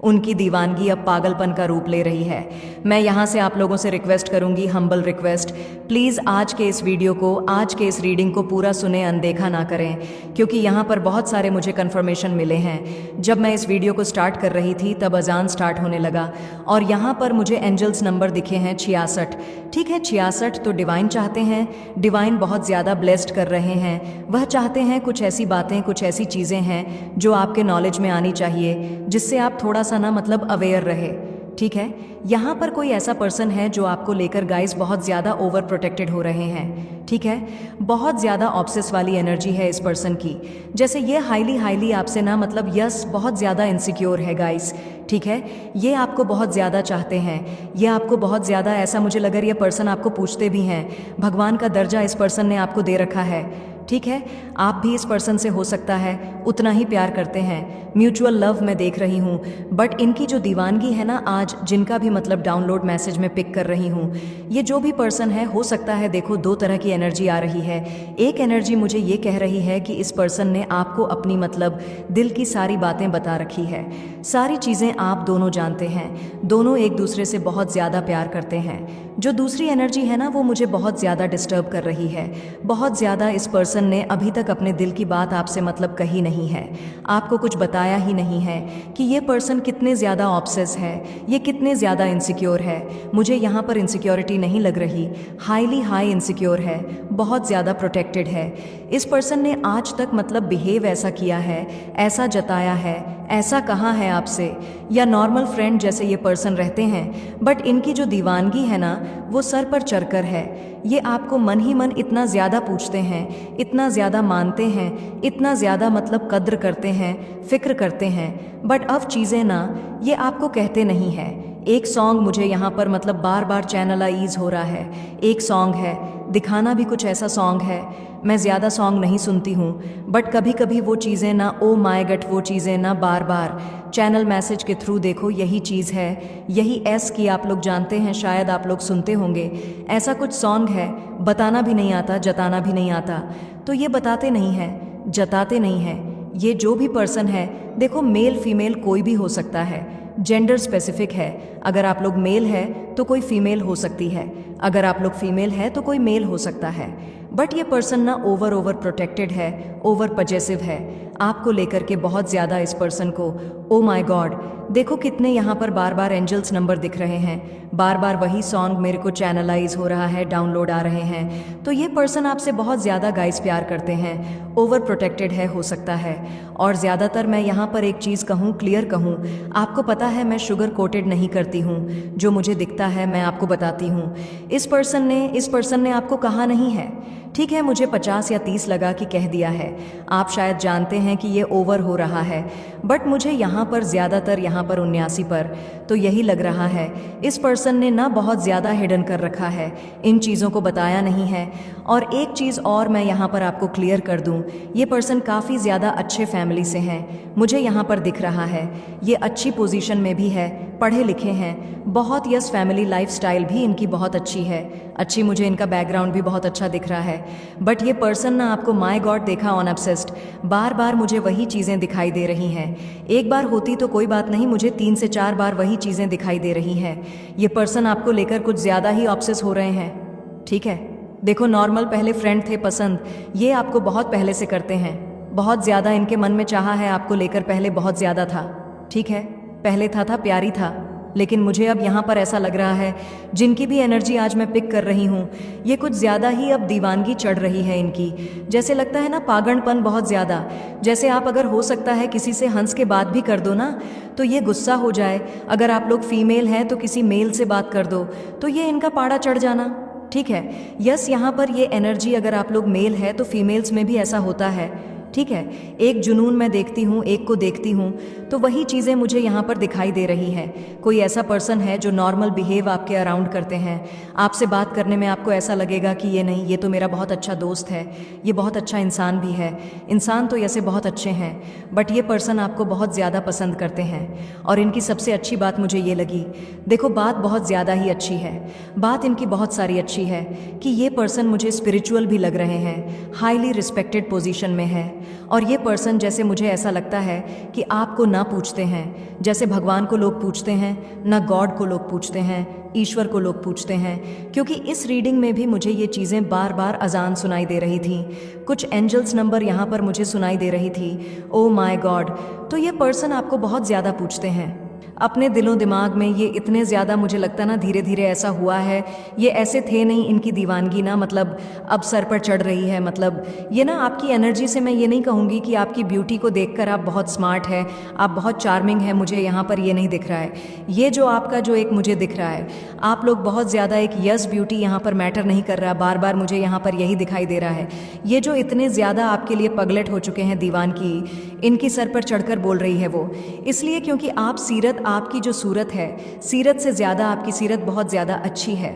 उनकी दीवानगी अब पागलपन का रूप ले रही है। मैं यहाँ से आप लोगों से रिक्वेस्ट करूँगी, हम्बल रिक्वेस्ट, प्लीज़ आज के इस वीडियो को, आज के इस रीडिंग को पूरा सुने, अनदेखा ना करें, क्योंकि यहाँ पर बहुत सारे मुझे कन्फर्मेशन मिले हैं। जब मैं इस वीडियो को स्टार्ट कर रही थी तब अजान स्टार्ट होने लगा और यहाँ पर मुझे एंजल्स नंबर दिखे हैं 66। ठीक है, 66 तो डिवाइन चाहते हैं, डिवाइन बहुत ज़्यादा ब्लेस्ड कर रहे हैं। वह चाहते हैं कुछ ऐसी बातें, कुछ ऐसी चीज़ें हैं जो आपके नॉलेज में आनी चाहिए, जिससे आप थोड़ा सा ना मतलब अवेयर रहे। ठीक है, यहाँ पर कोई ऐसा पर्सन है जो आपको लेकर गाइस बहुत ज़्यादा ओवर प्रोटेक्टेड हो रहे हैं। ठीक है, बहुत ज़्यादा ऑब्सेस वाली एनर्जी है इस पर्सन की। जैसे ये हाईली आपसे ना मतलब यस बहुत ज़्यादा इनसिक्योर है गाइस। ठीक है, ये आपको बहुत ज़्यादा चाहते हैं, ये आपको बहुत ज़्यादा, ऐसा मुझे लग रहा है ये पर्सन आपको पूछते भी हैं। भगवान का दर्जा इस पर्सन ने आपको दे रखा है। ठीक है, आप भी इस पर्सन से हो सकता है उतना ही प्यार करते हैं, म्यूचुअल लव मैं देख रही हूँ। बट इनकी जो दीवानगी है ना, आज जिनका भी मतलब डाउनलोड मैसेज में पिक कर रही हूँ, ये जो भी पर्सन है, हो सकता है देखो दो तरह की एनर्जी आ रही है। एक एनर्जी मुझे ये कह रही है कि इस पर्सन ने आपको अपनी मतलब दिल की सारी बातें बता रखी है, सारी चीज़ें आप दोनों जानते हैं, दोनों एक दूसरे से बहुत ज़्यादा प्यार करते हैं। जो दूसरी एनर्जी है ना, वो मुझे बहुत ज़्यादा डिस्टर्ब कर रही है, बहुत ज़्यादा इस पर्सन ने अभी तक अपने दिल की बात आपसे मतलब कही नहीं है, आपको कुछ बताया ही नहीं है कि ये पर्सन कितने ज़्यादा ऑब्सेस है, ये कितने ज़्यादा इनसिक्योर है। मुझे यहाँ पर इनसिक्योरिटी नहीं लग रही, हाई इनसिक्योर है, बहुत ज़्यादा प्रोटेक्टेड है। इस पर्सन ने आज तक मतलब बिहेव ऐसा किया है, ऐसा जताया है, ऐसा कहा है आपसे, या नॉर्मल फ्रेंड जैसे ये पर्सन रहते हैं। बट इनकी जो दीवानगी है ना, वो सर पर चढ़कर है। ये आपको मन ही मन इतना ज़्यादा पूछते हैं, इतना ज़्यादा मानते हैं, इतना ज़्यादा मतलब कद्र करते हैं, फिक्र करते हैं। बट अब चीज़ें ना ये आपको कहते नहीं हैं। एक सॉन्ग मुझे यहाँ पर मतलब बार बार चैनलाइज हो रहा है, एक सॉन्ग है, दिखाना भी कुछ ऐसा सॉन्ग है। मैं ज़्यादा सॉन्ग नहीं सुनती हूँ, बट कभी कभी वो चीज़ें ना, ओ माय गॉड, वो चीज़ें ना बार बार चैनल मैसेज के थ्रू देखो, यही चीज़ है, यही एस की आप लोग जानते हैं, शायद आप लोग सुनते होंगे। ऐसा कुछ सॉन्ग है, बताना भी नहीं आता, जताना भी नहीं आता, तो ये बताते नहीं हैं, जताते नहीं हैं। ये जो भी पर्सन है, देखो मेल फीमेल कोई भी हो सकता है, जेंडर स्पेसिफिक है। अगर आप लोग मेल है तो कोई फीमेल हो सकती है, अगर आप लोग फीमेल है तो कोई मेल हो सकता है। बट ये पर्सन ना ओवर प्रोटेक्टेड है, ओवर पजेसिव है आपको लेकर के बहुत ज़्यादा। इस पर्सन को ओ माय गॉड, देखो कितने यहाँ पर बार बार एंजल्स नंबर दिख रहे हैं, बार बार वही सॉन्ग मेरे को चैनलाइज हो रहा है, डाउनलोड आ रहे हैं। तो ये पर्सन आपसे बहुत ज़्यादा गाइस प्यार करते हैं, ओवर प्रोटेक्टेड है हो सकता है। और ज़्यादातर मैं यहाँ पर एक चीज़ कहूँ, क्लियर कहूँ, आपको पता है मैं शुगर कोटेड नहीं करती हूँ, जो मुझे दिखता है मैं आपको बताती हूँ। इस पर्सन ने आपको कहा नहीं है, ठीक है, मुझे 50 या 30 लगा कि कह दिया है, आप शायद जानते हैं कि ये ओवर हो रहा है। बट मुझे यहाँ पर ज़्यादातर यहाँ पर 79 पर तो यही लग रहा है, इस पर्सन ने ना बहुत ज़्यादा हिडन कर रखा है, इन चीज़ों को बताया नहीं है। और एक चीज़ और मैं यहाँ पर आपको क्लियर कर दूँ, ये पर्सन काफ़ी ज़्यादा अच्छे फैमिली से हैं, मुझे यहाँ पर दिख रहा है। ये अच्छी पोजीशन में भी है, पढ़े लिखे हैं बहुत, यस, फैमिली लाइफस्टाइल भी इनकी बहुत अच्छी है, अच्छी, मुझे इनका बैकग्राउंड भी बहुत अच्छा दिख रहा है। बट ये पर्सन ना आपको माय गॉड देखा ऑन ऑब्सेस्ड, बार बार मुझे वही चीज़ें दिखाई दे रही हैं। एक बार होती तो कोई बात नहीं, मुझे 3 से 4 बार वही चीज़ें दिखाई दे रही हैं। ये पर्सन आपको लेकर कुछ ज़्यादा ही ऑब्सेस हो रहे हैं। ठीक है, देखो नॉर्मल पहले फ्रेंड थे पसंद, ये आपको बहुत पहले से करते हैं, बहुत ज़्यादा इनके मन में चाहा है आपको लेकर, पहले बहुत ज़्यादा था। ठीक है, पहले था प्यारी था, लेकिन मुझे अब यहाँ पर ऐसा लग रहा है, जिनकी भी एनर्जी आज मैं पिक कर रही हूँ, ये कुछ ज़्यादा ही अब दीवानगी चढ़ रही है इनकी। जैसे लगता है ना पागलपन बहुत ज़्यादा, जैसे आप अगर हो सकता है किसी से हंस के बात भी कर दो ना तो ये गुस्सा हो जाए, अगर आप लोग फीमेल हैं तो किसी मेल से बात कर दो तो ये इनका पाड़ा चढ़ जाना। ठीक है, यस, यहाँ पर ये एनर्जी, अगर आप लोग मेल है तो फीमेल्स में भी ऐसा होता है। ठीक है, एक जुनून मैं देखती हूँ, एक को देखती हूँ, तो वही चीज़ें मुझे यहाँ पर दिखाई दे रही हैं। कोई ऐसा पर्सन है जो नॉर्मल बिहेव आपके अराउंड करते हैं, आपसे बात करने में आपको ऐसा लगेगा कि ये नहीं, ये तो मेरा बहुत अच्छा दोस्त है, ये बहुत अच्छा इंसान भी है, इंसान तो ऐसे बहुत अच्छे हैं। बट ये पर्सन आपको बहुत ज़्यादा पसंद करते हैं। और इनकी सबसे अच्छी बात मुझे ये लगी, देखो बात बहुत ज़्यादा ही अच्छी है, बात इनकी बहुत सारी अच्छी है कि ये पर्सन मुझे स्पिरिचुअल भी लग रहे हैं, हाईली रिस्पेक्टेड पोजीशन में है, और ये पर्सन जैसे मुझे ऐसा लगता है कि आपको ना पूछते हैं, जैसे भगवान को लोग पूछते हैं ना गॉड को लोग पूछते हैं, ईश्वर को लोग पूछते हैं। क्योंकि इस रीडिंग में भी मुझे ये चीज़ें बार बार अजान सुनाई दे रही थी, कुछ एंजल्स नंबर यहाँ पर मुझे सुनाई दे रही थी। ओ माय गॉड, तो ये पर्सन आपको बहुत ज़्यादा पूछते हैं अपने दिलों दिमाग में। ये इतने ज़्यादा मुझे लगता ना धीरे धीरे ऐसा हुआ है, ये ऐसे थे नहीं, इनकी दीवानगी ना मतलब अब सर पर चढ़ रही है। मतलब ये ना आपकी एनर्जी से मैं ये नहीं कहूँगी कि आपकी ब्यूटी को देखकर आप बहुत स्मार्ट है, आप बहुत चार्मिंग है, मुझे यहाँ पर ये नहीं दिख रहा है। ये जो आपका जो एक मुझे दिख रहा है, आप लोग बहुत ज़्यादा एक यस ब्यूटी यहाँ पर मैटर नहीं कर रहा, बार बार मुझे यहाँ पर यही दिखाई दे रहा है। ये जो इतने ज़्यादा आपके लिए पगलेट हो चुके हैं दीवान की, इनकी सर पर चढ़कर बोल रही है वो, इसलिए क्योंकि आप सीरत, आपकी जो सूरत है, सीरत से ज़्यादा आपकी सीरत बहुत ज़्यादा अच्छी है।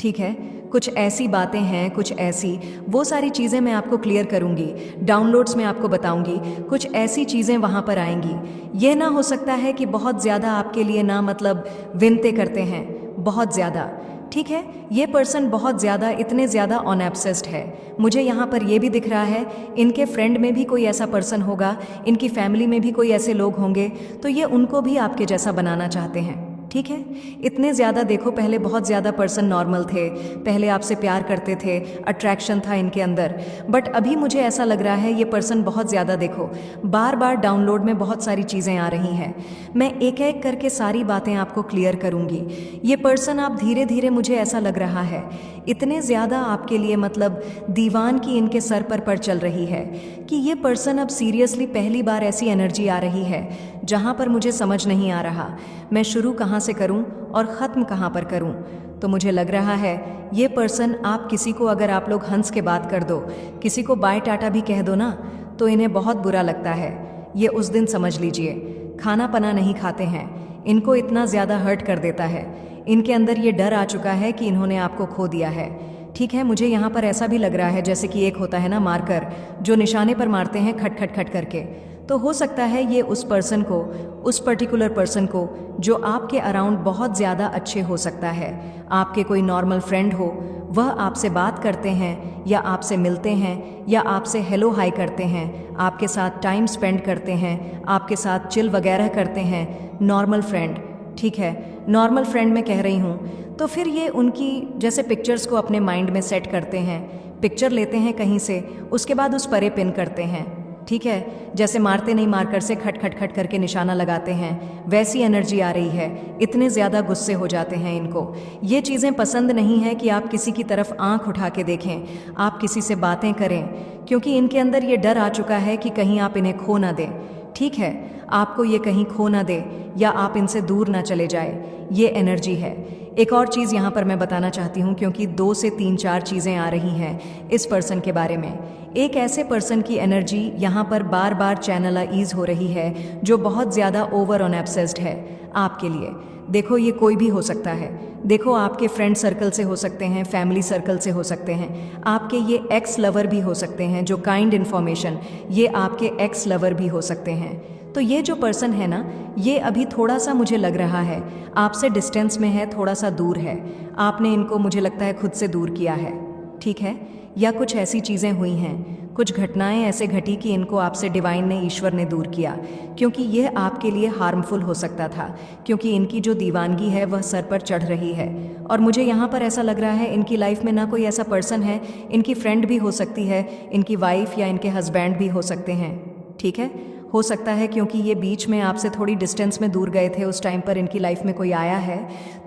ठीक है, कुछ ऐसी बातें हैं, कुछ ऐसी, वो सारी चीज़ें मैं आपको क्लियर करूंगी, डाउनलोड्स में आपको बताऊंगी, कुछ ऐसी चीज़ें वहाँ पर आएंगी। ये ना हो सकता है कि बहुत ज़्यादा आपके लिए ना मतलब विनते करते हैं, बहुत ज़्यादा। ठीक है, ये पर्सन बहुत ज़्यादा, इतने ज़्यादा ऑन ऑब्सेस्ड है। मुझे यहाँ पर ये भी दिख रहा है, इनके फ्रेंड में भी कोई ऐसा पर्सन होगा, इनकी फैमिली में भी कोई ऐसे लोग होंगे, तो ये उनको भी आपके जैसा बनाना चाहते हैं। ठीक है, इतने ज़्यादा देखो, पहले बहुत ज़्यादा पर्सन नॉर्मल थे, पहले आपसे प्यार करते थे, अट्रैक्शन था इनके अंदर, बट अभी मुझे ऐसा लग रहा है ये पर्सन बहुत ज़्यादा, देखो बार बार डाउनलोड में बहुत सारी चीज़ें आ रही हैं। मैं एक एक करके सारी बातें आपको क्लियर करूँगी। ये पर्सन आप धीरे धीरे, मुझे ऐसा लग रहा है इतने ज़्यादा आपके लिए मतलब दीवान की इनके सर पर चल रही है कि ये पर्सन अब सीरियसली पहली बार ऐसी एनर्जी आ रही है जहाँ पर मुझे समझ नहीं आ रहा मैं शुरू कहाँ से करूं और ख़त्म कहाँ पर करूं। तो मुझे लग रहा है ये पर्सन, आप किसी को अगर आप लोग हंस के बात कर दो, किसी को बाय टाटा भी कह दो ना, तो इन्हें बहुत बुरा लगता है। ये उस दिन समझ लीजिए, खाना पना नहीं खाते हैं, इनको इतना ज़्यादा हर्ट कर देता है। इनके अंदर ये डर आ चुका है कि इन्होंने आपको खो दिया है। ठीक है, मुझे यहाँ पर ऐसा भी लग रहा है जैसे कि एक होता है ना मार्कर, जो निशाने पर मारते हैं खट खट खट करके, तो हो सकता है ये उस पर्सन को, उस पर्टिकुलर पर्सन को जो आपके अराउंड बहुत ज़्यादा अच्छे हो सकता है, आपके कोई नॉर्मल फ्रेंड हो, वह आपसे बात करते हैं या आपसे मिलते हैं या आपसे हेलो हाय करते हैं, आपके साथ टाइम स्पेंड करते हैं, आपके साथ चिल वगैरह करते हैं, नॉर्मल फ्रेंड। ठीक है, नॉर्मल फ्रेंड मैं कह रही हूँ। तो फिर ये उनकी जैसे पिक्चर्स को अपने माइंड में सेट करते हैं, पिक्चर लेते हैं कहीं से, उसके बाद उस पर पिन करते हैं। ठीक है, जैसे मारते नहीं मारकर से खट खट खट करके निशाना लगाते हैं, वैसी एनर्जी आ रही है। इतने ज़्यादा गुस्से हो जाते हैं इनको। ये चीज़ें पसंद नहीं है कि आप किसी की तरफ आंख उठा के देखें, आप किसी से बातें करें, क्योंकि इनके अंदर ये डर आ चुका है कि कहीं आप इन्हें खो ना दें। ठीक है, आपको ये कहीं खो ना दे या आप इनसे दूर ना चले जाए, ये एनर्जी है। एक और चीज़ यहाँ पर मैं बताना चाहती हूँ, क्योंकि 2 से 3-4 चीज़ें आ रही हैं इस पर्सन के बारे में। एक ऐसे पर्सन की एनर्जी यहाँ पर बार बार चैनलाइज हो रही है जो बहुत ज़्यादा ओवर ऑन ऑब्सेस्ड है आपके लिए। देखो, ये कोई भी हो सकता है। देखो, आपके फ्रेंड सर्कल से हो सकते हैं, फैमिली सर्कल से हो सकते हैं, आपके ये एक्स लवर भी हो सकते हैं, जो काइंड इन्फॉर्मेशन, ये आपके एक्स लवर भी हो सकते हैं। तो ये जो पर्सन है ना, ये अभी थोड़ा सा मुझे लग रहा है आपसे डिस्टेंस में है, थोड़ा सा दूर है। आपने इनको मुझे लगता है खुद से दूर किया है। ठीक है, या कुछ ऐसी चीज़ें हुई हैं, कुछ घटनाएं ऐसे घटी कि इनको आपसे डिवाइन ने, ईश्वर ने दूर किया, क्योंकि यह आपके लिए हार्मफुल हो सकता था, क्योंकि इनकी जो दीवानगी है वह सर पर चढ़ रही है। और मुझे यहाँ पर ऐसा लग रहा है इनकी लाइफ में ना कोई ऐसा पर्सन है, इनकी फ्रेंड भी हो सकती है, इनकी वाइफ या इनके हस्बैंड भी हो सकते हैं। ठीक है, हो सकता है क्योंकि ये बीच में आपसे थोड़ी डिस्टेंस में दूर गए थे, उस टाइम पर इनकी लाइफ में कोई आया है।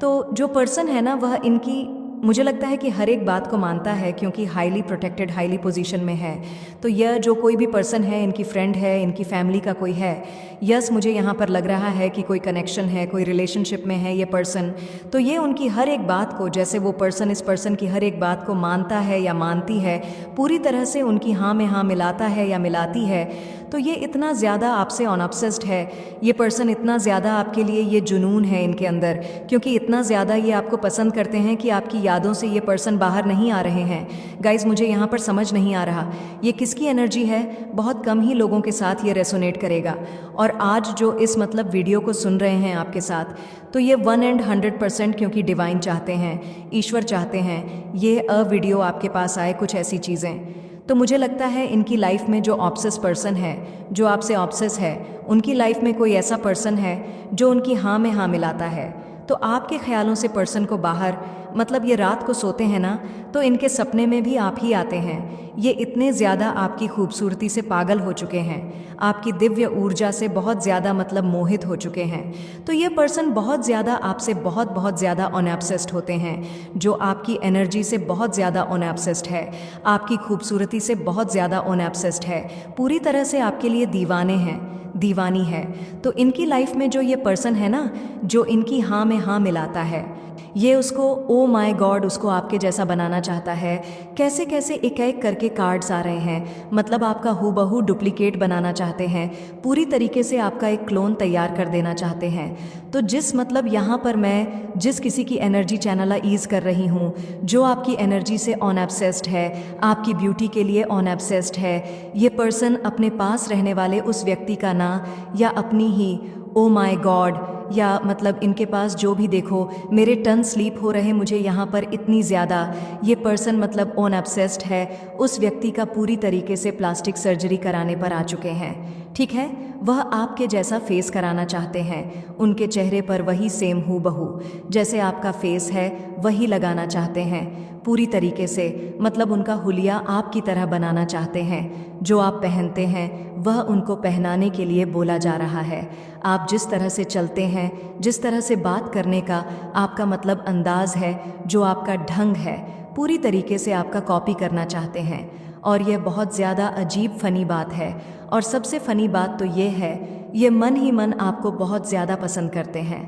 तो जो पर्सन है ना, वह इनकी, मुझे लगता है कि हर एक बात को मानता है, क्योंकि हाईली प्रोटेक्टेड, हाईली पोजीशन में है। तो यह जो कोई भी पर्सन है, इनकी फ्रेंड है, इनकी फैमिली का कोई है, यस मुझे यहाँ पर लग रहा है कि कोई कनेक्शन है, कोई रिलेशनशिप में है ये पर्सन। तो ये उनकी हर एक बात को, जैसे वो पर्सन इस पर्सन की हर एक बात को मानता है या मानती है, पूरी तरह से उनकी हाँ में हाँ मिलाता है या मिलाती है। तो ये इतना ज़्यादा आपसे ऑन ऑब्सेस्ड है, ये पर्सन इतना ज़्यादा आपके लिए, ये जुनून है इनके अंदर, क्योंकि इतना ज़्यादा ये आपको पसंद करते हैं कि आपकी यादों से ये पर्सन बाहर नहीं आ रहे हैं। गाइज, मुझे यहाँ पर समझ नहीं आ रहा ये किसकी एनर्जी है। बहुत कम ही लोगों के साथ ये रेसोनेट करेगा। और आज जो इस मतलब वीडियो को सुन रहे हैं आपके साथ, तो ये 100% क्योंकि डिवाइन चाहते हैं, ईश्वर चाहते हैं ये वीडियो आपके पास आए, कुछ ऐसी चीज़ें। तो मुझे लगता है इनकी लाइफ में जो ऑब्सेस पर्सन है, जो आपसे ऑब्सेस है, उनकी लाइफ में कोई ऐसा पर्सन है जो उनकी हाँ में हाँ मिलाता है। तो आपके ख्यालों से पर्सन को बाहर, मतलब ये रात को सोते हैं ना, तो इनके सपने में भी आप ही आते हैं। ये इतने ज़्यादा आपकी खूबसूरती से पागल हो चुके हैं, आपकी दिव्य ऊर्जा से बहुत ज़्यादा मतलब मोहित हो चुके हैं। तो ये पर्सन बहुत ज़्यादा आपसे बहुत ज़्यादा ऑनएब्सेस्ड होते हैं, जो आपकी एनर्जी से बहुत ज़्यादा ऑनएब्सेस्ड है, आपकी खूबसूरती से बहुत ज़्यादा ऑनएब्सेस्ड है, पूरी तरह से आपके लिए दीवाने हैं, दीवानी है। तो इनकी लाइफ में जो ये पर्सन है ना, जो इनकी हाँ में हाँ मिलाता है, ये उसको ओ माय गॉड उसको आपके जैसा बनाना चाहता है। कैसे कैसे एक एक करके कार्ड्स आ रहे हैं, मतलब आपका हूबहू डुप्लीकेट बनाना चाहते हैं, पूरी तरीके से आपका एक क्लोन तैयार कर देना चाहते हैं। तो जिस मतलब यहाँ पर मैं जिस किसी की एनर्जी चैनलाइज कर रही हूँ, जो आपकी एनर्जी से ऑनएब्सेस्ड है, आपकी ब्यूटी के लिए ऑनएब्सेस्ड है, ये पर्सन अपने पास रहने वाले उस व्यक्ति का ना, या अपनी ही ओ माय गॉड, या मतलब इनके पास जो भी देखो, मेरे टन स्लीप हो रहे मुझे यहाँ पर इतनी ज़्यादा, ये पर्सन मतलब ऑनएब्सेस्ड है, उस व्यक्ति का पूरी तरीके से प्लास्टिक सर्जरी कराने पर आ चुके हैं। ठीक है, वह आपके जैसा फेस कराना चाहते हैं, उनके चेहरे पर वही सेम हूबहू जैसे आपका फेस है वही लगाना चाहते हैं पूरी तरीके से, मतलब उनका हुलिया आपकी तरह बनाना चाहते हैं। जो आप पहनते हैं वह उनको पहनाने के लिए बोला जा रहा है। आप जिस तरह से चलते हैं, जिस तरह से बात करने का आपका मतलब अंदाज है, जो आपका ढंग है, पूरी तरीके से आपका कॉपी करना चाहते हैं। और यह बहुत ज़्यादा अजीब फ़नी बात है, और सबसे फ़नी बात तो ये है, ये मन ही मन आपको बहुत ज़्यादा पसंद करते हैं।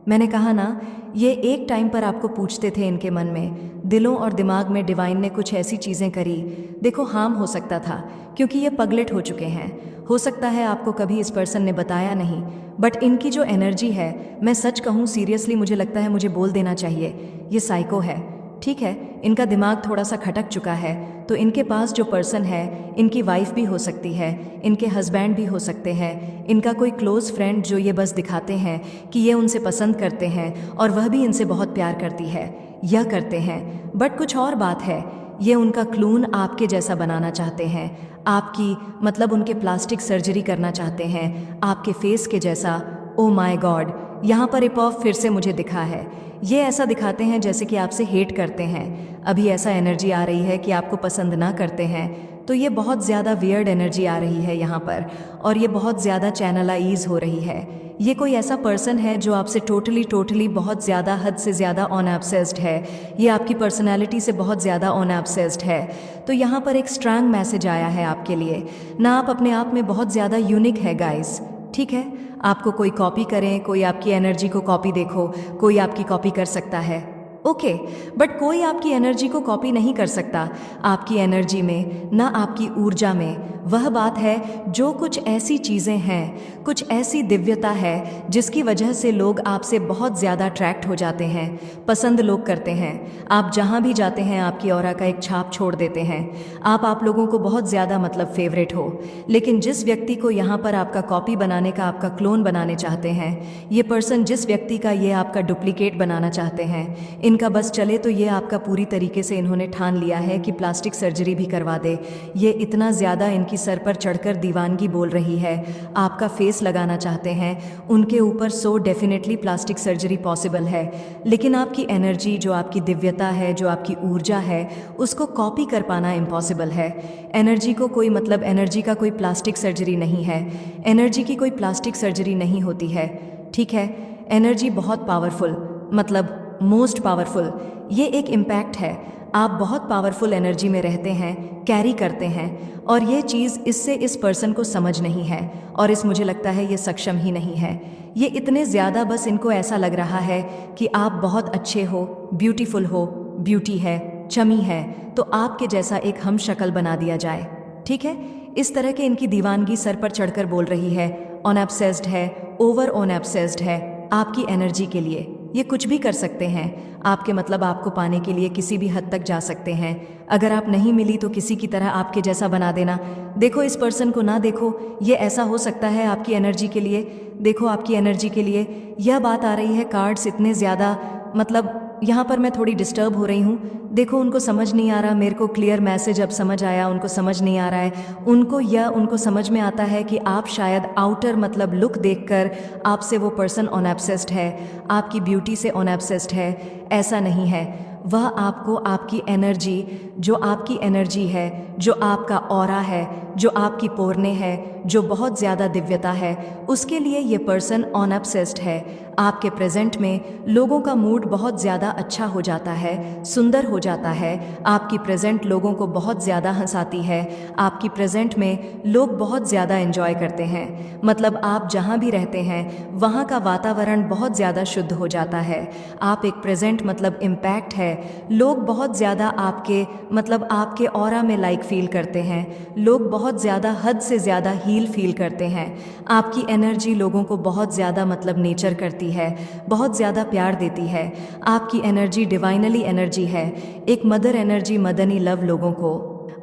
मैंने कहा ना, ये एक टाइम पर आपको पूछते थे इनके मन में, दिलों और दिमाग में डिवाइन ने कुछ ऐसी चीज़ें करी, देखो हार्म हो सकता था, क्योंकि ये पगलेट हो चुके हैं। हो सकता है आपको कभी इस पर्सन ने बताया नहीं, बट इनकी जो एनर्जी है, मैं सच कहूँ सीरियसली मुझे लगता है मुझे बोल देना चाहिए, ये साइको है। ठीक है, इनका दिमाग थोड़ा सा खटक चुका है। तो इनके पास जो पर्सन है, इनकी वाइफ भी हो सकती है, इनके हस्बैंड भी हो सकते हैं, इनका कोई क्लोज़ फ्रेंड जो ये बस दिखाते हैं कि ये उनसे पसंद करते हैं और वह भी इनसे बहुत प्यार करती है, यह करते हैं। बट कुछ और बात है, ये उनका क्लोन आपके जैसा बनाना चाहते हैं, आपकी मतलब उनके प्लास्टिक सर्जरी करना चाहते हैं आपके फेस के जैसा। ओ माय गॉड, यहाँ पर इपॉफ फिर से मुझे दिखा है। ये ऐसा दिखाते हैं जैसे कि आपसे हेट करते हैं। अभी ऐसा एनर्जी आ रही है कि आपको पसंद ना करते हैं। तो ये बहुत ज़्यादा वियर्ड एनर्जी आ रही है यहाँ पर, और ये बहुत ज़्यादा चैनलाइज हो रही है। ये कोई ऐसा पर्सन है जो आपसे टोटली बहुत ज़्यादा, हद से ज़्यादा ऑनएब्सेस्ड है। ये आपकी पर्सनैलिटी से बहुत ज़्यादा ऑनएब्सेस्ड है। तो यहाँ पर एक स्ट्रांग मैसेज आया है आपके लिए ना, आप अपने आप में बहुत ज़्यादा यूनिक है गाइस। ठीक है, आपको कोई कॉपी करें, कोई आपकी एनर्जी को कॉपी देखो, कोई आपकी कॉपी कर सकता है, ओके, बट कोई आपकी एनर्जी को कॉपी नहीं कर सकता। आपकी एनर्जी में ना, आपकी ऊर्जा में वह बात है, जो कुछ ऐसी चीज़ें हैं, कुछ ऐसी दिव्यता है जिसकी वजह से लोग आपसे बहुत ज़्यादा अट्रैक्ट हो जाते हैं, पसंद लोग करते हैं। आप जहाँ भी जाते हैं आपकी ऑरा का एक छाप छोड़ देते हैं। आप लोगों को बहुत ज़्यादा मतलब फेवरेट हो। लेकिन जिस व्यक्ति को यहाँ पर आपका कॉपी बनाने का, आपका क्लोन बनाने चाहते हैं, ये पर्सन जिस व्यक्ति का ये आपका डुप्लीकेट बनाना चाहते हैं, इनका बस चले तो ये आपका पूरी तरीके से इन्होंने ठान लिया है कि प्लास्टिक सर्जरी भी करवा दे। ये इतना ज़्यादा इनकी सर पर चढ़कर दीवानगी बोल रही है, आपका फेस लगाना चाहते हैं उनके ऊपर। So definitely plastic surgery possible है, लेकिन आपकी एनर्जी, जो आपकी दिव्यता है, जो आपकी ऊर्जा है, उसको कॉपी कर पाना इम्पॉसिबल है। एनर्जी को कोई मतलब, एनर्जी का कोई प्लास्टिक सर्जरी नहीं है, एनर्जी की कोई प्लास्टिक सर्जरी नहीं होती है। ठीक है, एनर्जी बहुत पावरफुल, मतलब मोस्ट पावरफुल, ये एक इम्पैक्ट है। आप बहुत पावरफुल एनर्जी में रहते हैं, कैरी करते हैं, और ये चीज़ इससे इस पर्सन को समझ नहीं है, और इस मुझे लगता है ये सक्षम ही नहीं है। ये इतने ज़्यादा बस इनको ऐसा लग रहा है कि आप बहुत अच्छे हो, ब्यूटीफुल हो, ब्यूटी है, चमी है, तो आपके जैसा एक हम शक्ल बना दिया जाए। ठीक है, इस तरह के इनकी दीवानगी सर पर चढ़कर बोल रही है, ऑनएब्सेस्ड है, ओवर ऑनएब्सेस्ड है आपकी एनर्जी के लिए। ये कुछ भी कर सकते हैं आपके मतलब आपको पाने के लिए, किसी भी हद तक जा सकते हैं। अगर आप नहीं मिली तो किसी की तरह आपके जैसा बना देना। देखो इस पर्सन को ना देखो, ये ऐसा हो सकता है आपकी एनर्जी के लिए। देखो आपकी एनर्जी के लिए यह बात आ रही है, कार्ड्स इतने ज़्यादा मतलब यहाँ पर मैं थोड़ी डिस्टर्ब हो रही हूँ। देखो उनको समझ नहीं आ रहा, मेरे को क्लियर मैसेज अब समझ आया, उनको समझ नहीं आ रहा है। उनको समझ में आता है कि आप शायद आउटर मतलब लुक देखकर आपसे वो पर्सन ऑब्सेस्ड है, आपकी ब्यूटी से ऑब्सेस्ड है। ऐसा नहीं है, वह आपको आपकी एनर्जी, जो आपकी एनर्जी है, जो आपका ऑरा है, जो आपकी पोरने है, जो बहुत ज़्यादा दिव्यता है, उसके लिए ये पर्सन ऑब्सेस्ड है। आपके प्रेजेंट में लोगों का मूड बहुत ज़्यादा अच्छा हो जाता है, सुंदर हो जाता है। आपकी प्रेजेंट लोगों को बहुत ज़्यादा हंसाती है। आपकी प्रेजेंट में लोग बहुत ज़्यादा एंजॉय करते हैं। मतलब आप जहाँ भी रहते हैं वहाँ का वातावरण बहुत ज़्यादा शुद्ध हो जाता है। आप एक प्रेजेंट मतलब इम्पैक्ट है। लोग बहुत ज़्यादा आपके ऑरा में लाइक फील करते हैं। लोग बहुत ज़्यादा हद से ज़्यादा हील फील करते हैं। आपकी एनर्जी लोगों को बहुत ज़्यादा नेचर करती है, बहुत ज़्यादा प्यार देती है। आपकी एनर्जी डिवाइनली एनर्जी है, एक मदर एनर्जी, मदनी लव लोगों को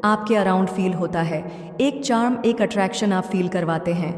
आपके अराउंड फील होता है। एक चार्म, एक अट्रैक्शन आप फील करवाते हैं।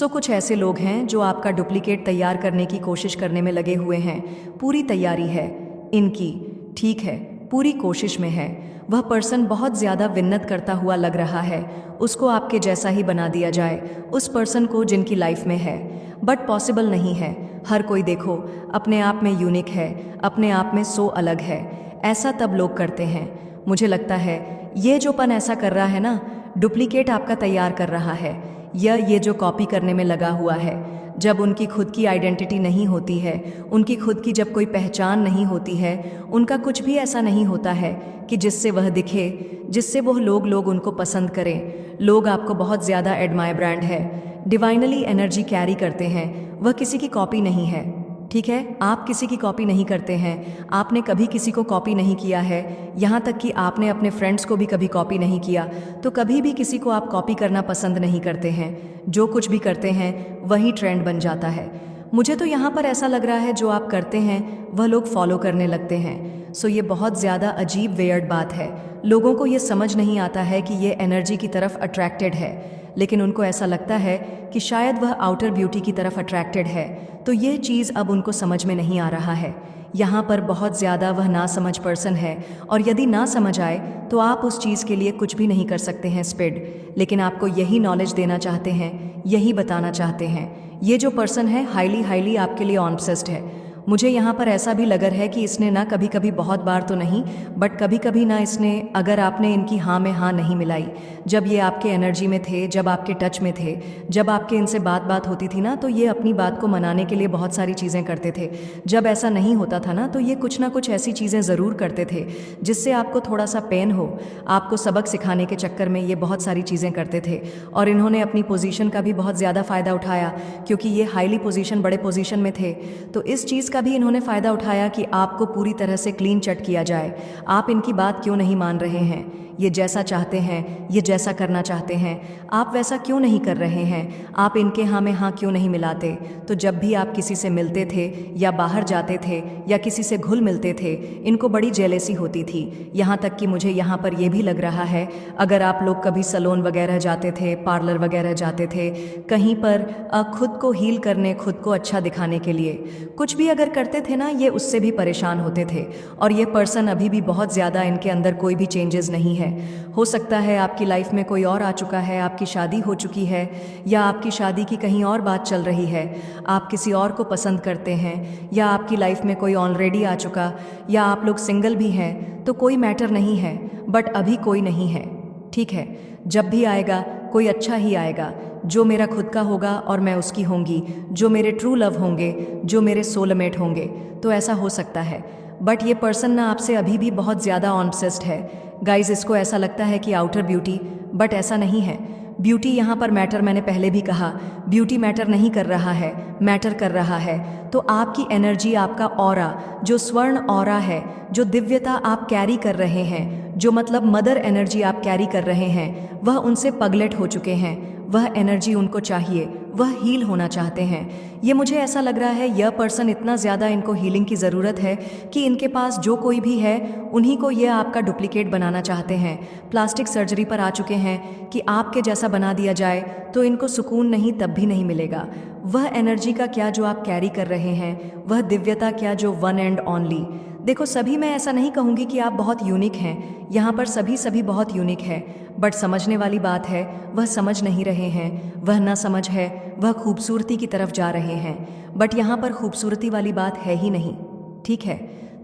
कुछ ऐसे लोग हैं जो आपका डुप्लीकेट तैयार करने की कोशिश करने में लगे हुए हैं। पूरी तैयारी है इनकी, ठीक है, पूरी कोशिश में है। वह पर्सन बहुत ज़्यादा विन्नत करता हुआ लग रहा है, उसको आपके जैसा ही बना दिया जाए, उस पर्सन को जिनकी लाइफ में है। बट पॉसिबल नहीं है। हर कोई देखो अपने आप में यूनिक है, अपने आप में सो अलग है। ऐसा तब लोग करते हैं। मुझे लगता है ये जो पन ऐसा कर रहा है ना, डुप्लीकेट आपका तैयार कर रहा है, या ये जो कॉपी करने में लगा हुआ है। जब उनकी खुद की आइडेंटिटी नहीं होती है, उनकी खुद की जब कोई पहचान नहीं होती है, उनका कुछ भी ऐसा नहीं होता है कि जिससे वह दिखे, जिससे वह लोग उनको पसंद करें। लोग आपको बहुत ज़्यादा एडमायर ब्रांड है, डिवाइनली एनर्जी कैरी करते हैं। वह किसी की कॉपी नहीं है, ठीक है। आप किसी की कॉपी नहीं करते हैं। आपने कभी किसी को कॉपी नहीं किया है, यहाँ तक कि आपने अपने फ्रेंड्स को भी कभी कॉपी नहीं किया। तो कभी भी किसी को आप कॉपी करना पसंद नहीं करते हैं। जो कुछ भी करते हैं वही ट्रेंड बन जाता है। मुझे तो यहाँ पर ऐसा लग रहा है जो आप करते हैं वह लोग फॉलो करने लगते हैं। ये बहुत ज़्यादा अजीब वेयर्ड बात है। लोगों को ये समझ नहीं आता है कि ये एनर्जी की तरफ अट्रैक्टेड है, लेकिन उनको ऐसा लगता है कि शायद वह आउटर ब्यूटी की तरफ अट्रैक्टेड है। तो ये चीज़ अब उनको समझ में नहीं आ रहा है। यहाँ पर बहुत ज़्यादा वह ना समझ पर्सन है, और यदि ना समझ आए तो आप उस चीज़ के लिए कुछ भी नहीं कर सकते हैं स्पिड। लेकिन आपको यही नॉलेज देना चाहते हैं, यही बताना चाहते हैं। ये जो पर्सन है हाईली आपके लिए ऑब्सेस्ड है। मुझे यहाँ पर ऐसा भी लग रहा है कि इसने ना कभी कभी, बहुत बार तो नहीं बट कभी कभी ना, इसने, अगर आपने इनकी हाँ में हाँ नहीं मिलाई, जब ये आपके एनर्जी में थे, जब आपके टच में थे, जब आपके इनसे बात होती थी ना, तो ये अपनी बात को मनाने के लिए बहुत सारी चीज़ें करते थे। जब ऐसा नहीं होता था ना, तो ये कुछ ना कुछ ऐसी चीज़ें ज़रूर करते थे जिससे आपको थोड़ा सा पेन हो। आपको सबक सिखाने के चक्कर में ये बहुत सारी चीज़ें करते थे, और इन्होंने अपनी पोजीशन का भी बहुत ज़्यादा फ़ायदा उठाया, क्योंकि ये हाईली पोजीशन, बड़े पोजीशन में थे। तो इस चीज़ का भी इन्होंने फ़ायदा उठाया कि आपको पूरी तरह से क्लीन चट किया जाए। आप इनकी बात क्यों नहीं मान रहे हैं? ये जैसा चाहते हैं, ये जैसा करना चाहते हैं, आप वैसा क्यों नहीं कर रहे हैं? आप इनके हाँ में हाँ क्यों नहीं मिलाते? तो जब भी आप किसी से मिलते थे या बाहर जाते थे या किसी से घुल मिलते थे, इनको बड़ी जेलेसी होती थी। यहाँ तक कि मुझे यहाँ पर यह भी लग रहा है, अगर आप लोग कभी सैलून वगैरह जाते थे, पार्लर वगैरह जाते थे, कहीं पर खुद को हील करने, खुद को अच्छा दिखाने के लिए कुछ भी अगर करते थे ना, ये उससे भी परेशान होते थे। और ये पर्सन अभी भी बहुत ज़्यादा, इनके अंदर कोई भी चेंजेस नहीं है। हो सकता है आपकी लाइफ में कोई और आ चुका है, आपकी शादी हो चुकी है, या आपकी शादी की कहीं और बात चल रही है, आप किसी और को पसंद करते हैं, या आपकी लाइफ में कोई ऑलरेडी आ चुका, या आप लोग सिंगल भी हैं, तो कोई मैटर नहीं है। बट अभी कोई नहीं है, ठीक है। जब भी आएगा कोई अच्छा ही आएगा, जो मेरा खुद का होगा और मैं उसकी होंगी, जो मेरे ट्रू लव होंगे, जो मेरे सोलमेट होंगे। तो ऐसा हो सकता है। बट ये पर्सन ना आपसे अभी भी बहुत ज़्यादा ऑब्सेस्ड है। गाइज, इसको ऐसा लगता है कि आउटर ब्यूटी, बट ऐसा नहीं है। ब्यूटी यहाँ पर मैटर, मैंने पहले भी कहा, ब्यूटी मैटर नहीं कर रहा है, मैटर कर रहा है तो आपकी एनर्जी, आपका ऑरा, जो स्वर्ण ऑरा है, जो दिव्यता आप कैरी कर रहे हैं, जो मतलब मदर एनर्जी आप कैरी कर रहे हैं, वह उनसे पगलेट हो चुके हैं। वह एनर्जी उनको चाहिए, वह हील होना चाहते हैं। ये मुझे ऐसा लग रहा है यह पर्सन, इतना ज़्यादा इनको हीलिंग की ज़रूरत है कि इनके पास जो कोई भी है उन्हीं को यह आपका डुप्लीकेट बनाना चाहते हैं। प्लास्टिक सर्जरी पर आ चुके हैं कि आपके जैसा बना दिया जाए, तो इनको सुकून नहीं तब भी नहीं मिलेगा। वह एनर्जी का क्या जो आप कैरी कर रहे हैं, वह दिव्यता क्या जो वन एंड ओनली देखो सभी, मैं ऐसा नहीं कहूँगी कि आप बहुत यूनिक हैं, यहाँ पर सभी बहुत यूनिक है, बट समझने वाली बात है वह समझ नहीं रहे हैं, वह ना समझ है, वह खूबसूरती की तरफ जा रहे हैं, बट यहाँ पर खूबसूरती वाली बात है ही नहीं। ठीक है,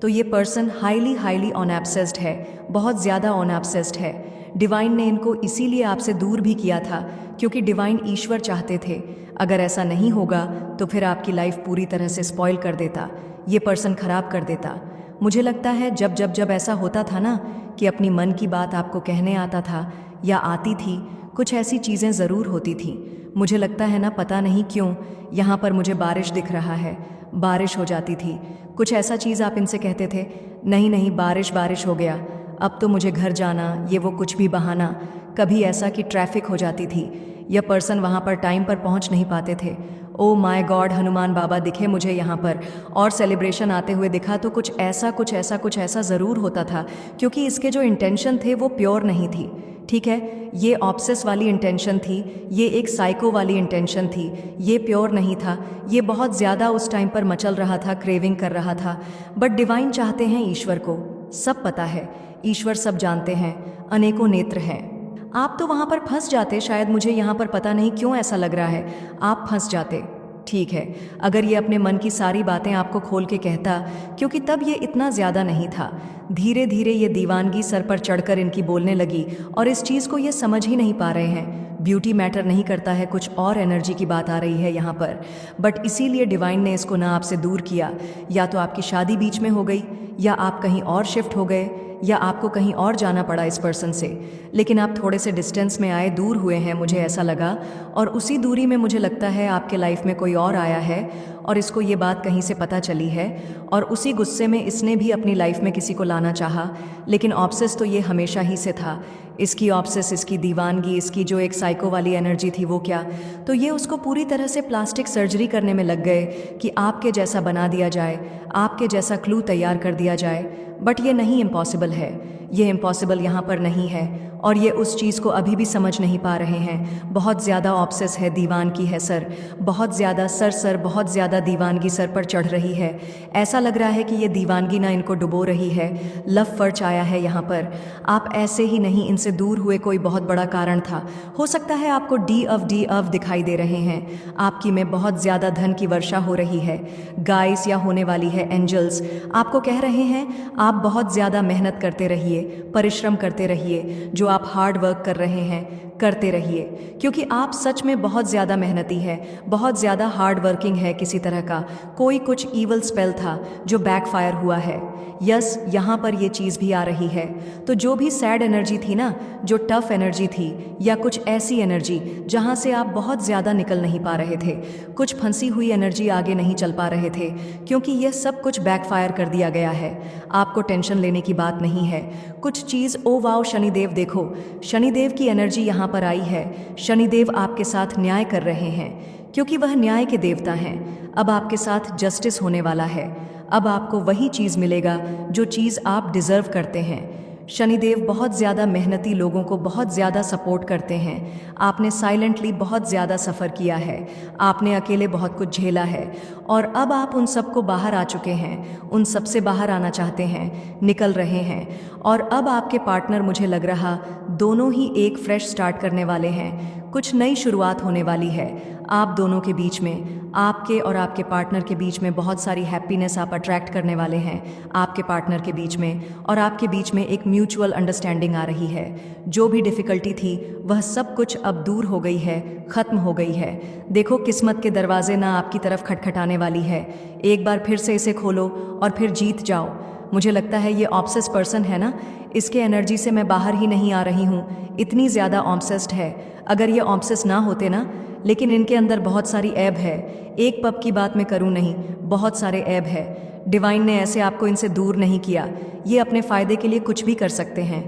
तो ये पर्सन हाईली ऑन ऑब्सेस्ड है, बहुत ज़्यादा ऑन ऑब्सेस्ड है। डिवाइन ने इनको इसीलिए आपसे दूर भी किया था क्योंकि डिवाइन ईश्वर चाहते थे अगर ऐसा नहीं होगा तो फिर आपकी लाइफ पूरी तरह से स्पॉइल कर देता, ये पर्सन खराब कर देता। मुझे लगता है जब ऐसा होता था ना कि अपनी मन की बात आपको कहने आता था या आती थी, कुछ ऐसी चीज़ें ज़रूर होती थी। मुझे लगता है ना, पता नहीं क्यों यहाँ पर मुझे बारिश दिख रहा है, बारिश हो जाती थी, कुछ ऐसा चीज़ आप इनसे कहते थे, नहीं बारिश हो गया, अब तो मुझे घर जाना, ये वो कुछ भी बहाना। कभी ऐसा कि ट्रैफिक हो जाती थी, यह पर्सन वहाँ पर टाइम पर पहुँच नहीं पाते थे। ओ माय गॉड, हनुमान बाबा दिखे मुझे यहाँ पर और सेलिब्रेशन आते हुए दिखा, तो कुछ ऐसा ज़रूर होता था क्योंकि इसके जो इंटेंशन थे वो प्योर नहीं थी। ठीक है, ये ऑब्सेस वाली इंटेंशन थी, ये एक साइको वाली इंटेंशन थी, ये प्योर नहीं था, ये बहुत ज़्यादा उस टाइम पर मचल रहा था, क्रेविंग कर रहा था। बट डिवाइन चाहते हैं, ईश्वर को सब पता है, ईश्वर सब जानते हैं, अनेकों नेत्र हैं। आप तो वहाँ पर फंस जाते, शायद मुझे यहाँ पर पता नहीं क्यों ऐसा लग रहा है आप फंस जाते। ठीक है, अगर ये अपने मन की सारी बातें आपको खोल के कहता, क्योंकि तब ये इतना ज़्यादा नहीं था। धीरे धीरे ये दीवानगी सर पर चढ़कर इनकी बोलने लगी और इस चीज़ को ये समझ ही नहीं पा रहे हैं। ब्यूटी मैटर नहीं करता है, कुछ और एनर्जी की बात आ रही है यहाँ पर। बट इसीलिए डिवाइन ने इसको ना आपसे दूर किया, या तो आपकी शादी बीच में हो गई, या आप कहीं और शिफ्ट हो गए, या आपको कहीं और जाना पड़ा इस पर्सन से। लेकिन आप थोड़े से डिस्टेंस में आए, दूर हुए हैं, मुझे ऐसा लगा। और उसी दूरी में मुझे लगता है आपके लाइफ में कोई और आया है और इसको ये बात कहीं से पता चली है और उसी गुस्से में इसने भी अपनी लाइफ में किसी को लाना चाहा। लेकिन ऑब्सेस तो ये हमेशा ही से था, इसकी ऑब्सेस, इसकी दीवानगी, इसकी जो एक साइको वाली एनर्जी थी वो क्या, तो ये उसको पूरी तरह से प्लास्टिक सर्जरी करने में लग गए कि आपके जैसा बना दिया जाए, आपके जैसा क्लू तैयार कर दिया जाए। बट ये नहीं इम्पॉसिबल है, ये इम्पॉसिबल यहाँ पर नहीं है और ये उस चीज़ को अभी भी समझ नहीं पा रहे हैं। बहुत ज़्यादा ऑब्सेस है, दीवानगी है सर, बहुत ज़्यादा सर बहुत ज़्यादा दीवानगी सर पर चढ़ रही है। ऐसा लग रहा है कि ये दीवानगी ना इनको डुबो रही है, लव फर्ज आया है यहाँ पर। आप ऐसे ही नहीं इनसे दूर हुए, कोई बहुत बड़ा कारण था। हो सकता है आपको डी ऑफ दिखाई दे रहे हैं, आपकी में बहुत ज़्यादा धन की वर्षा हो रही है, गाइस या होने वाली है एंजल्स आपको कह रहे हैं आप बहुत ज़्यादा मेहनत करते रहिए, परिश्रम करते रहिए, जो आप हार्ड वर्क कर रहे हैं करते रहिए, क्योंकि आप सच में बहुत ज़्यादा मेहनती है, बहुत ज़्यादा हार्ड वर्किंग है। किसी तरह का कोई कुछ ईवल स्पेल था जो बैकफायर हुआ है। यस, यहाँ पर ये चीज़ भी आ रही है। तो जो भी सैड एनर्जी थी ना, जो टफ एनर्जी थी, या कुछ ऐसी एनर्जी जहाँ से आप बहुत ज़्यादा निकल नहीं पा रहे थे, कुछ फंसी हुई एनर्जी आगे नहीं चल पा रहे थे, क्योंकि यह सब कुछ बैकफायर कर दिया गया है। आपको टेंशन लेने की बात नहीं है। कुछ चीज़, ओ वाओ, शनिदेव देखो, शनिदेव की एनर्जी यहाँ पर आई है। शनिदेव आपके साथ न्याय कर रहे हैं क्योंकि वह न्याय के देवता हैं। अब आपके साथ जस्टिस होने वाला है। अब आपको वही चीज़ मिलेगा जो चीज़ आप डिज़र्व करते हैं। शनिदेव बहुत ज़्यादा मेहनती लोगों को बहुत ज़्यादा सपोर्ट करते हैं। आपने साइलेंटली बहुत ज़्यादा सफ़र किया है, आपने अकेले बहुत कुछ झेला है और अब आप उन सब को बाहर आ चुके हैं, उन सब से बाहर आना चाहते हैं, निकल रहे हैं। और अब आपके पार्टनर, मुझे लग रहा, दोनों ही एक फ्रेश स्टार्ट करने वाले हैं। कुछ नई शुरुआत होने वाली है आप दोनों के बीच में, आपके और आपके पार्टनर के बीच में बहुत सारी हैप्पीनेस आप अट्रैक्ट करने वाले हैं आपके पार्टनर के बीच में, और आपके बीच में एक म्यूचुअल अंडरस्टैंडिंग आ रही है। जो भी डिफ़िकल्टी थी वह सब कुछ अब दूर हो गई है, ख़त्म हो गई है। देखो, किस्मत के दरवाजे ना आपकी तरफ खटखटाने वाली है। एक बार फिर से इसे खोलो और फिर जीत जाओ। मुझे लगता है ये ऑब्सेस पर्सन है ना, इसके एनर्जी से मैं बाहर ही नहीं आ रही हूँ, इतनी ज़्यादा ऑब्सेस्ड है। अगर ये ऑब्सेस ना होते ना, लेकिन इनके अंदर बहुत सारी ऐब है। एक पब की बात मैं करूँ नहीं, बहुत सारे ऐब है। डिवाइन ने ऐसे आपको इनसे दूर नहीं किया, ये अपने फ़ायदे के लिए कुछ भी कर सकते हैं।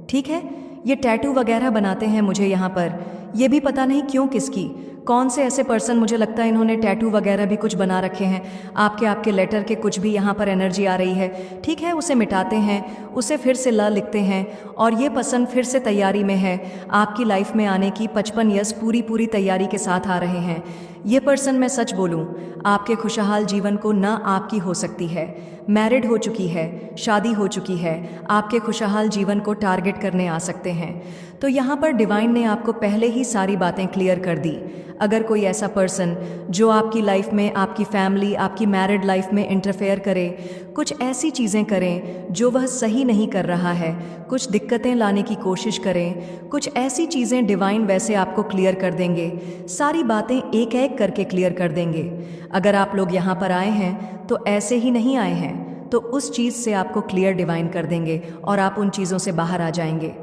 ठीक है, ये टैटू वगैरह बनाते हैं मुझे यहाँ पर, ये भी पता नहीं क्यों, किसकी, कौन से ऐसे पर्सन, मुझे लगता है इन्होंने टैटू वगैरह भी कुछ बना रखे हैं। आपके लेटर के कुछ भी यहाँ पर एनर्जी आ रही है। ठीक है, उसे मिटाते हैं, उसे फिर से ल लिखते हैं और ये पसंद फिर से तैयारी में है। आपकी लाइफ में आने की 55 यस पूरी तैयारी के साथ आ रहे हैं। ये पर्सन, मैं सच बोलूं, आपके खुशहाल जीवन को ना आपकी हो सकती है, मैरिड हो चुकी है, शादी हो चुकी है, आपके खुशहाल जीवन को टारगेट करने आ सकते हैं। तो यहाँ पर डिवाइन ने आपको पहले ही सारी बातें क्लियर कर दी। अगर कोई ऐसा पर्सन जो आपकी लाइफ में, आपकी फैमिली, आपकी मैरिड लाइफ में इंटरफेयर करे, कुछ ऐसी चीज़ें करें जो वह सही नहीं कर रहा है, कुछ दिक्कतें लाने की कोशिश करें, कुछ ऐसी चीज़ें डिवाइन वैसे आपको क्लियर कर देंगे, सारी बातें एक एक करके क्लियर कर देंगे। अगर आप लोग यहाँ पर आए हैं तो ऐसे ही नहीं आए हैं, तो उस चीज़ से आपको क्लियर डिवाइन कर देंगे और आप उन चीज़ों से बाहर आ जाएंगे।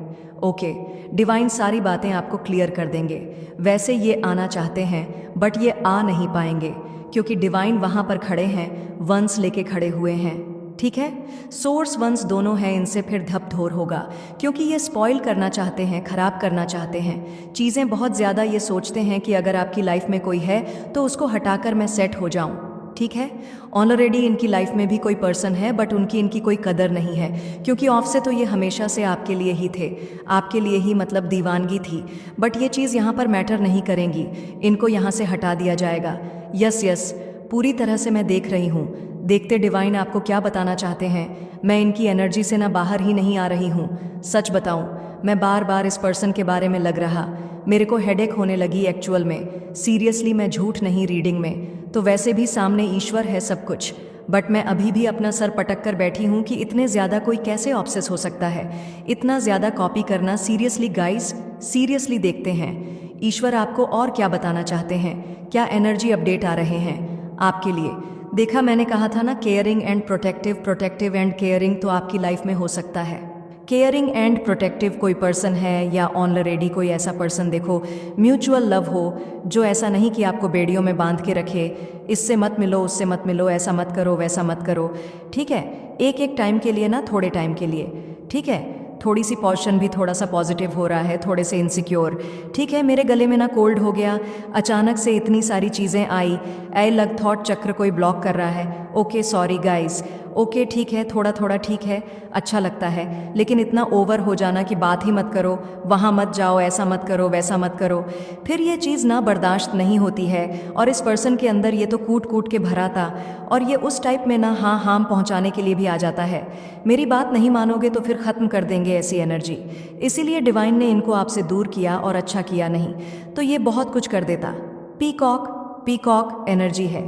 ओके, डिवाइन सारी बातें आपको क्लियर कर देंगे। वैसे ये आना चाहते हैं बट ये आ नहीं पाएंगे, क्योंकि डिवाइन वहाँ पर खड़े हैं, वंस लेके खड़े हुए हैं। ठीक है, सोर्स वंस दोनों हैं, इनसे फिर धपधोर होगा, क्योंकि ये स्पॉइल करना चाहते हैं, खराब करना चाहते हैं चीज़ें बहुत ज़्यादा। ये सोचते हैं कि अगर आपकी लाइफ में कोई है तो उसको हटाकर मैं सेट हो जाऊं। ठीक है, ऑलरेडी इनकी लाइफ में भी कोई पर्सन है बट उनकी इनकी कोई कदर नहीं है, क्योंकि ऑफ से तो ये हमेशा से आपके लिए ही थे, आपके लिए ही मतलब दीवानगी थी। बट ये चीज़ यहाँ पर मैटर नहीं करेंगी, इनको यहाँ से हटा दिया जाएगा। यस यस, पूरी तरह से मैं देख रही हूँ। देखते डिवाइन आपको क्या बताना चाहते हैं। मैं इनकी एनर्जी से ना बाहर ही नहीं आ रही हूँ। सच बताऊँ, मैं बार बार इस पर्सन के बारे में लग रहा, मेरे को हेडेक होने लगी एक्चुअल में। सीरियसली, मैं झूठ नहीं, रीडिंग में तो वैसे भी सामने ईश्वर है सब कुछ, बट मैं अभी भी अपना सर पटक कर बैठी हूँ कि इतने ज़्यादा कोई कैसे ऑब्सेस हो सकता है, इतना ज़्यादा कॉपी करना। सीरियसली गाइस, सीरियसली देखते हैं ईश्वर आपको और क्या बताना चाहते हैं, क्या एनर्जी अपडेट आ रहे हैं आपके लिए। देखा, मैंने कहा था ना, caring and protective, protective and caring तो आपकी लाइफ में हो सकता है। केयरिंग एंड प्रोटेक्टिव कोई पर्सन है या ऑलरेडी कोई ऐसा पर्सन, देखो, म्यूचुअल लव हो, जो ऐसा नहीं कि आपको बेड़ियों में बांध के रखे, इससे मत मिलो, उससे मत मिलो, ऐसा मत करो, वैसा मत करो। ठीक है, एक एक टाइम के लिए ना, थोड़े टाइम के लिए। ठीक है, थोड़ी सी पोर्शन भी थोड़ा सा पॉजिटिव हो रहा है, थोड़े से इनसिक्योर। ठीक है, मेरे गले में ना कोल्ड हो गया, अचानक से इतनी सारी चीज़ें आई, ऐ लग थॉट चक्र कोई ब्लॉक कर रहा है। Okay, sorry guys. ओके, ठीक है, थोड़ा थोड़ा ठीक है, अच्छा लगता है, लेकिन इतना ओवर हो जाना कि बात ही मत करो, वहाँ मत जाओ, ऐसा मत करो, वैसा मत करो, फिर ये चीज़ ना बर्दाश्त नहीं होती है। और इस पर्सन के अंदर ये तो कूट कूट के भरा था, और ये उस टाइप में ना हाँ हाम पहुँचाने के लिए भी आ जाता है। मेरी बात नहीं मानोगे तो फिर ख़त्म कर देंगे ऐसी एनर्जी। इसीलिए डिवाइन ने इनको आपसे दूर किया, और अच्छा किया, नहीं तो ये बहुत कुछ कर देता। पीकॉक, पीकॉक एनर्जी है।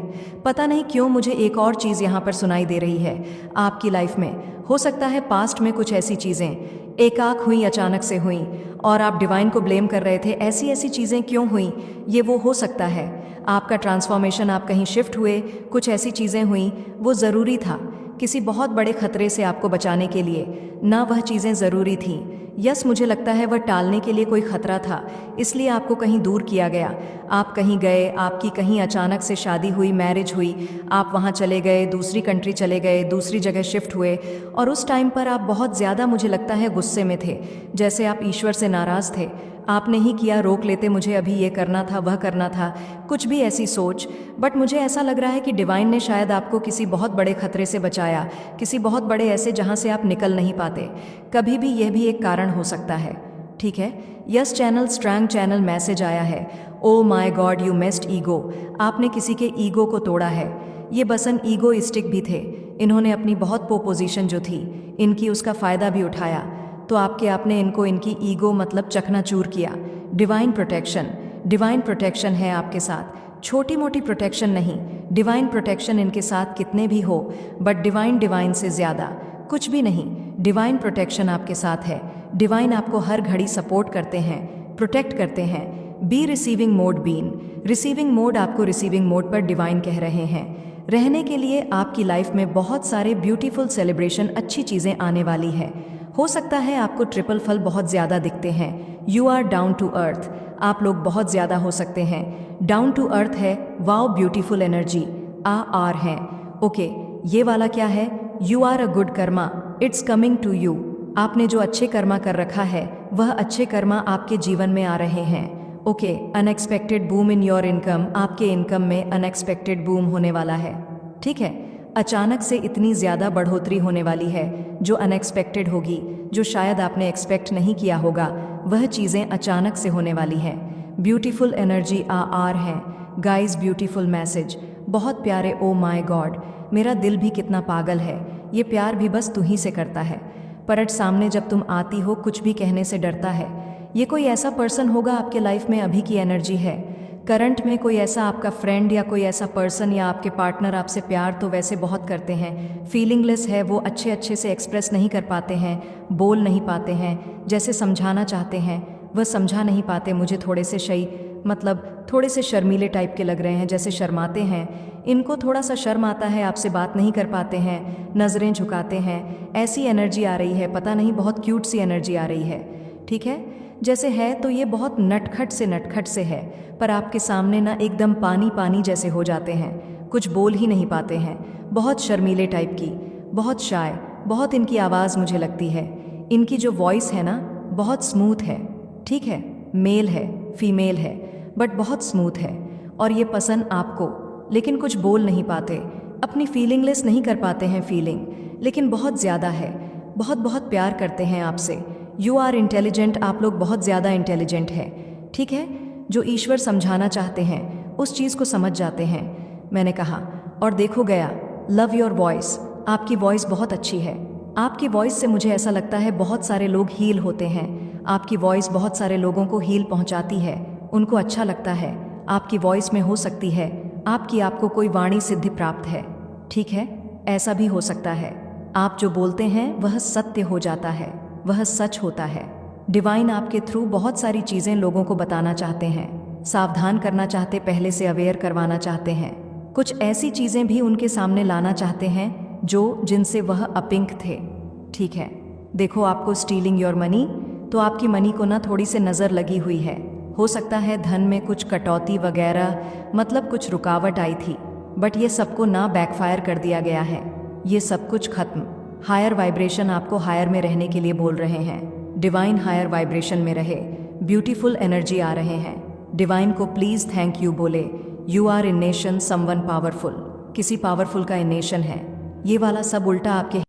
पता नहीं क्यों मुझे एक और चीज़ यहाँ पर सुनाई दे रही है आपकी लाइफ में। हो सकता है पास्ट में कुछ ऐसी चीज़ें एकाक हुई, अचानक से हुई, और आप डिवाइन को ब्लेम कर रहे थे, ऐसी ऐसी चीज़ें क्यों हुई, ये वो हो सकता है। आपका ट्रांसफॉर्मेशन, आप कहीं शिफ्ट हुए, कुछ ऐसी चीज़ें हुई, वो ज़रूरी था किसी बहुत बड़े खतरे से आपको बचाने के लिए, ना वह चीज़ें ज़रूरी थीं। यस, मुझे लगता है वह टालने के लिए कोई खतरा था, इसलिए आपको कहीं दूर किया गया। आप कहीं गए, आपकी कहीं अचानक से शादी हुई, मैरिज हुई, आप वहाँ चले गए, दूसरी कंट्री चले गए, दूसरी जगह शिफ्ट हुए, और उस टाइम पर आप बहुत ज़्यादा, मुझे लगता है, गुस्से में थे, जैसे आप ईश्वर से नाराज़ थे। आपने ही किया, रोक लेते, मुझे अभी ये करना था, वह करना था, कुछ भी ऐसी सोच। बट मुझे ऐसा लग रहा है कि डिवाइन ने शायद आपको किसी बहुत बड़े खतरे से बचाया, किसी बहुत बड़े ऐसे जहाँ से आप निकल नहीं पाते। कभी भी यह भी एक कारण हो सकता है। ठीक है, yes channel, Strang channel, message आया है। Oh my God, you messed ego. आपने किसी के ईगो को तोड़ा है। ये बसन ईगोइस्टिक भी थे, इन्होंने अपनी बहुत पोजीशन जो थी इनकी, उसका फ़ायदा भी उठाया, तो आपने इनको, इनकी ईगो मतलब चकनाचूर किया। डिवाइन प्रोटेक्शन, डिवाइन प्रोटेक्शन है आपके साथ, छोटी मोटी प्रोटेक्शन नहीं, डिवाइन प्रोटेक्शन इनके साथ कितने भी हो, बट डिवाइन से ज़्यादा कुछ भी नहीं। डिवाइन प्रोटेक्शन आपके साथ है। डिवाइन आपको हर घड़ी सपोर्ट करते हैं, प्रोटेक्ट करते हैं। Be receiving mode, been receiving mode, आपको रिसीविंग मोड पर डिवाइन कह रहे हैं। रहने के लिए आपकी लाइफ में बहुत सारे ब्यूटीफुल सेलिब्रेशन, अच्छी चीज़ें आने वाली है। हो सकता है आपको ट्रिपल फल बहुत ज़्यादा दिखते हैं। You are down to earth, आप लोग बहुत ज़्यादा हो सकते हैं। डाउन टू अर्थ है, वाओ ब्यूटीफुल एनर्जी, आर है। ओके, ये वाला क्या है? You are a good karma, it's coming to you. आपने जो अच्छे कर्मा कर रखा है, वह अच्छे कर्मा आपके जीवन में आ रहे हैं। Okay, unexpected boom in your income, आपके इनकम में अनएक्सपेक्टेड बूम होने वाला है। ठीक है, अचानक से इतनी ज़्यादा बढ़ोतरी होने वाली है जो अनएक्सपेक्टेड होगी, जो शायद आपने एक्सपेक्ट नहीं किया होगा, वह चीज़ें अचानक से होने वाली हैं। ब्यूटीफुल एनर्जी आर है। गाइस ब्यूटीफुल मैसेज, बहुत प्यारे। ओ माय गॉड, मेरा दिल भी कितना पागल है, ये प्यार भी बस तू ही से करता है। परट सामने जब तुम आती हो कुछ भी कहने से डरता है। ये कोई ऐसा पर्सन होगा आपके लाइफ में, अभी की एनर्जी है करंट में, कोई ऐसा आपका फ्रेंड या कोई ऐसा पर्सन या आपके पार्टनर आपसे प्यार तो वैसे बहुत करते हैं, फीलिंगलेस है वो, अच्छे से एक्सप्रेस नहीं कर पाते हैं, बोल नहीं पाते हैं, जैसे समझाना चाहते हैं वह समझा नहीं पाते। मुझे थोड़े से थोड़े से शर्मीले टाइप के लग रहे हैं, जैसे शर्माते हैं, इनको थोड़ा सा शर्म आता है, आपसे बात नहीं कर पाते हैं, नज़रें झुकाते हैं, ऐसी एनर्जी आ रही है, पता नहीं बहुत क्यूट सी एनर्जी आ रही है। ठीक है, जैसे है तो ये बहुत नटखट से है, पर आपके सामने ना एकदम पानी जैसे हो जाते हैं, कुछ बोल ही नहीं पाते हैं, बहुत शर्मीले टाइप की, बहुत शाय, बहुत इनकी आवाज़ मुझे लगती है, इनकी जो वॉइस है ना बहुत स्मूथ है। ठीक है, मेल है फीमेल है बट बहुत स्मूथ है, और ये पसंद आपको, लेकिन कुछ बोल नहीं पाते, अपनी फीलिंगलेस नहीं कर पाते हैं फीलिंग, लेकिन बहुत ज़्यादा है, बहुत प्यार करते हैं आपसे। यू आर इंटेलिजेंट, आप लोग बहुत ज़्यादा इंटेलिजेंट है। ठीक है, जो ईश्वर समझाना चाहते हैं उस चीज़ को समझ जाते हैं, मैंने कहा। और देखो गया, लव योर वॉइस, आपकी वॉइस बहुत अच्छी है, आपकी वॉइस से मुझे ऐसा लगता है बहुत सारे लोग हील होते हैं, आपकी वॉइस बहुत सारे लोगों को हील पहुंचाती है, उनको अच्छा लगता है, आपकी वॉइस में हो सकती है आपको कोई वाणी सिद्धि प्राप्त है। ठीक है, ऐसा भी हो सकता है, आप जो बोलते हैं वह सत्य हो जाता है, वह सच होता है। डिवाइन आपके थ्रू बहुत सारी चीज़ें लोगों को बताना चाहते हैं, सावधान करना चाहते, पहले से अवेयर करवाना चाहते हैं, कुछ ऐसी चीज़ें भी उनके सामने लाना चाहते हैं जिनसे वह अपिंक थे। ठीक है, देखो आपको स्टीलिंग योर मनी, तो आपकी मनी को ना थोड़ी सी नज़र लगी हुई है, हो सकता है धन में कुछ कटौती वगैरह, कुछ रुकावट आई थी, बट ये सबको ना बैकफायर कर दिया गया है, ये सब कुछ खत्म। हायर वाइब्रेशन आपको हायर में रहने के लिए बोल रहे हैं, डिवाइन हायर वाइब्रेशन में रहे, ब्यूटीफुल एनर्जी आ रहे हैं, डिवाइन को प्लीज़ थैंक यू बोले। You are in nation someone powerful, किसी पावरफुल का इन नेशन है, ये वाला सब उल्टा आपके